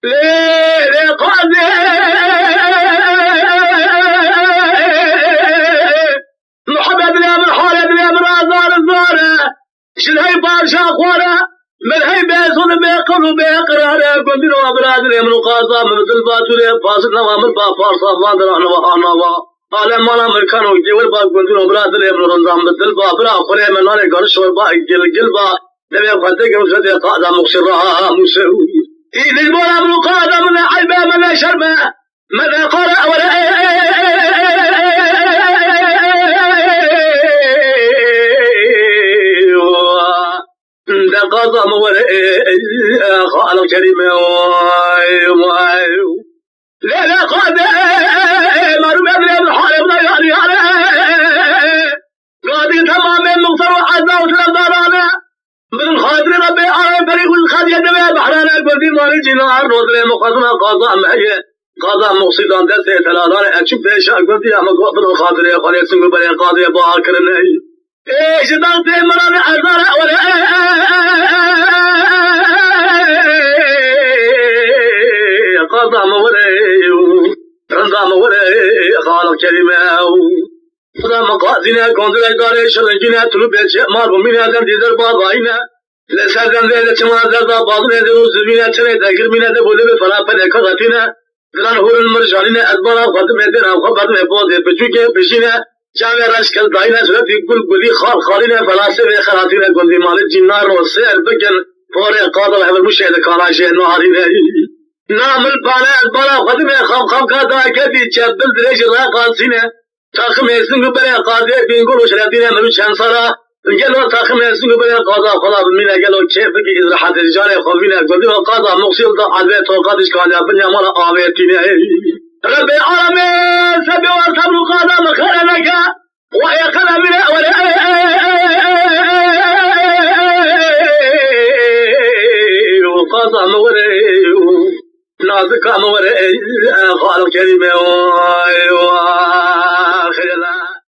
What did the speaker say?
ليه قاضي محمد بن أبي حالد بن أبي رازار الزارة شلهي بارشا خوارة من هي بيسون بيقر وبيقرار قندر وابراد من قاضا من دلباتوري فاصل نوامل بافارصا فاندر نوا على مالا مركانو جيول با قندر وابراد من رنزام دلبا برا خلي من ناني غرشور با جلبا نبي فتك وسد قاضا مخسرها مسو إذ المولا من قاضا من عيبا من شرما من قرأ ولا قضى مولى خالق كريمة لا قد مروا بأبناء الحالب لا يعني قاضي تمام المغفر وحزنا وسلم دارانا من الخادر ربي عرب فريق الخادي يدبع بحرانا قلبي مالي جنار نوزل مقصنا قضاء معي قضاء مقصدان دسته تلالان أشوف بيشاك قلبي أما قوة الخادر يقول يسنق بلي قاضي باكر النهي إيش دانتي مراني حزارة ولا قضى مولي رنضى مولي خالق كريمة خدا مقاصدنا كونزل إدارة شرنجنا تلوبيت شمار ومنا دم ديزر باضاينا لسردن ذي لشمار زردا باضنا ذرو زمينا چنه داخل منا دبوله بفلا پده کغتنا دران هور المرجانina أدبارا خدم دينا خبر مبود بچوكه بشينا جامع راشكل داينا سورة يقول قولي خالينا فلاسه وخراتينا قندي مال الجنار والسير بكن فوري قادر حبل مشاهد كاراشي نهارينا نعمل بانا أدبارا خدم خم كادا كدي چبل دريش راقاسينا تاخم يسنگ بلا قادر بينقول وشراتينا منو شانسارا قالوا تاخم يسنگ بلا قادا خلا بمينا قالوا كيف بكي إزراحات الرجال خوفينا قندي وقادا مقصيل دا عدوية توقاتش كانيا بنيا مالا آويتينا رب العالمين سبي وصبر قادا مخرنك ويقل من أول وقادا موري نازك موري خالق كريم وآخر